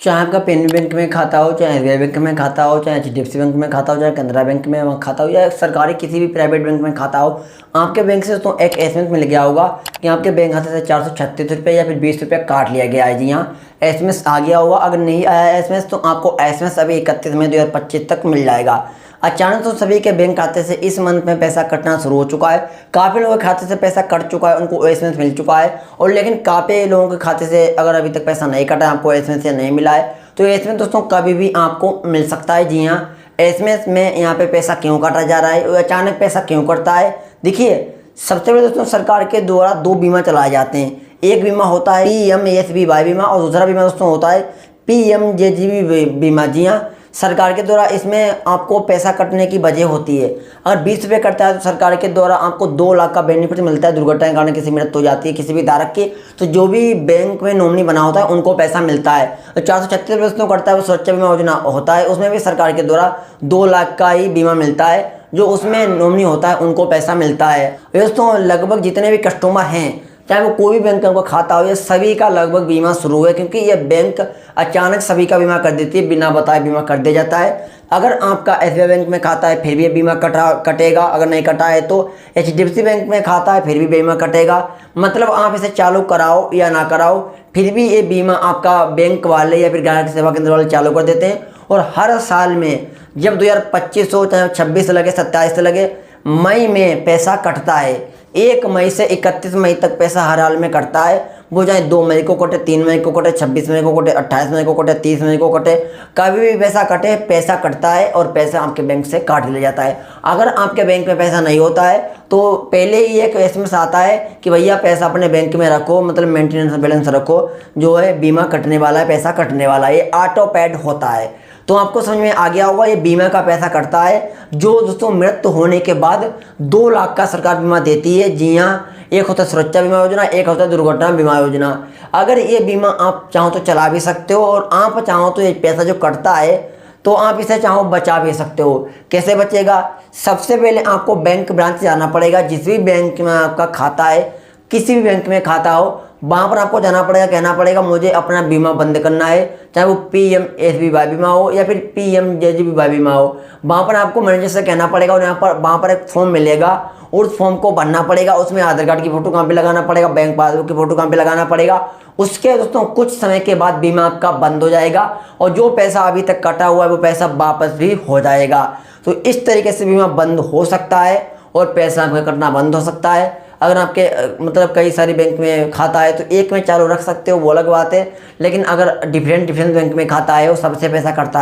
चाहे आपका PNB bank में खाता हो, चाहे SBI बैंक में खाता हो, चाहे HDFC बैंक में खाता हो, चाहे कैनरा बैंक में खाता हो या सरकारी किसी भी प्राइवेट बैंक में खाता हो, आपके बैंक से दोस्तों एक SMS मिल गया होगा कि आपके बैंक खाते से 436 रुपये या फिर 20 रुपये काट लिया गया है। जी हाँ, SMS आ गया होगा। अगर नहीं आया SMS तो आपको SMS अभी 31 मई 2025 तक मिल जाएगा। अचानक तो सभी के बैंक खाते से इस मंथ में पैसा कटना शुरू हो चुका है। काफ़ी लोगों के खाते से पैसा कट चुका है, उनको SMS मिल चुका है। और लेकिन काफ़ी लोगों के खाते से अगर अभी तक पैसा नहीं कटा, आपको SMS नहीं मिला है, तो SMS दोस्तों कभी भी आपको मिल सकता है। जी हाँ, SMS में यहाँ पे पैसा क्यों काटा जा रहा है, अचानक पैसा क्यों कटता है? देखिए, सबसे पहले दोस्तों सरकार के द्वारा 2 बीमा चलाए जाते हैं। एक बीमा होता है PMASBY बीमा और दूसरा बीमा दोस्तों होता है PMJJBY बीमा। जी हाँ, सरकार के द्वारा इसमें आपको पैसा कटने की वजह होती है। अगर 20 रुपये कटता है तो सरकार के द्वारा आपको 2 लाख का बेनिफिट मिलता है। दुर्घटना के कारण किसी मृत्यु हो जाती है किसी भी धारक की, तो जो भी बैंक में नॉमिनी बना होता है उनको पैसा मिलता है। तो 436 रुपये करता है वो सुरक्षा बीमा योजना होता है, उसमें भी सरकार के द्वारा 2 लाख का ही बीमा मिलता है। जो उसमें नॉमिनी होता है उनको पैसा मिलता है। दोस्तों लगभग जितने भी कस्टमर हैं, चाहे वो कोई भी बैंक का खाता हो, ये सभी का लगभग बीमा शुरू है, क्योंकि ये बैंक अचानक सभी का बीमा कर देती है, बिना बताए बीमा कर दिया जाता है। अगर आपका SBI बैंक में खाता है फिर भी बीमा कटेगा, अगर नहीं कटा है तो HDFC बैंक में खाता है फिर भी बीमा कटेगा। मतलब आप इसे चालू कराओ या ना कराओ, फिर भी ये बीमा आपका बैंक वाले या फिर ग्राहक सेवा केंद्र वाले चालू कर देते हैं। और हर साल में जब 2025 हो, चाहे 26 लगे 27 लगे, मई में पैसा कटता है। 1 मई से 31 मई तक पैसा हर हाल में कटता है। वो चाहे 2 मई को कटे, 3 मई को कटे, 26 मई को कटे, 28 मई को कटे, 30 मई को कटे, कभी भी पैसा कटे, पैसा कटता है और पैसा आपके बैंक से काट लिया जाता है। अगर आपके बैंक में पैसा नहीं होता है तो पहले ही एक SMS आता है कि भैया पैसा अपने बैंक में रखो, मतलब मेंटेनेंस बैलेंस रखो, जो है बीमा कटने वाला है, पैसा कटने वाला है। ये ऑटो पैड होता है। तो आपको समझ में आ गया होगा, ये बीमा का पैसा कटता है, जो दोस्तों मृत्यु होने के बाद 2 लाख का सरकार बीमा देती है। जी हाँ, एक होता है सुरक्षा बीमा योजना, एक होता है दुर्घटना बीमा योजना। अगर ये बीमा आप चाहो तो चला भी सकते हो, और आप चाहो तो ये पैसा जो कटता है तो आप इसे चाहो बचा भी सकते हो। कैसे बचेगा? सबसे पहले आपको बैंक ब्रांच जाना पड़ेगा। जिस भी बैंक में आपका खाता है, किसी भी बैंक में खाता हो, वहाँ पर आपको जाना पड़ेगा, कहना पड़ेगा मुझे अपना बीमा बंद करना है, चाहे वो PMASBY बीमा हो या फिर PMJJBY बीमा हो। वहाँ पर आपको मैनेजर से कहना पड़ेगा, और वहाँ पर एक फॉर्म मिलेगा, उस फॉर्म को भरना पड़ेगा। उसमें आधार कार्ड की फोटो कहाँ पे लगाना पड़ेगा, बैंक पासबुक की फोटो कहाँ पे लगाना पड़ेगा। उसके दोस्तों कुछ समय के बाद बीमा आपका बंद हो जाएगा, और जो पैसा अभी तक कटा हुआ है वो पैसा वापस भी हो जाएगा। तो इस तरीके से बीमा बंद हो सकता है और पैसा आपका कटना बंद हो सकता है। अगर आपके मतलब कई सारी बैंक में खाता है तो एक में चालू रख सकते हो, वो अलग बात है। लेकिन अगर डिफरेंट बैंक में खाता है और सबसे पैसा कट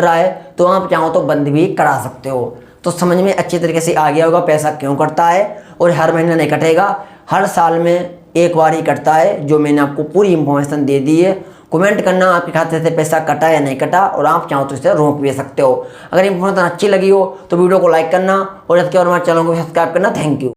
रहा है तो आप चाहो तो बंद भी करा सकते हो। तो समझ में अच्छी तरीके से आ गया होगा पैसा क्यों कटता है, और हर महीने नहीं कटेगा, हर साल में एक बार ही कटता है। जो मैंने आपको पूरी इंफॉर्मेशन दे दी है। कमेंट करना आपके खाते से पैसा कटा या नहीं कटा, और आप चाहो तो इसे रोक भी सकते हो। अगर इंफॉर्मेशन अच्छी लगी हो तो वीडियो को लाइक करना, और इसके और हमारे चैनल को सब्सक्राइब करना। Thank you.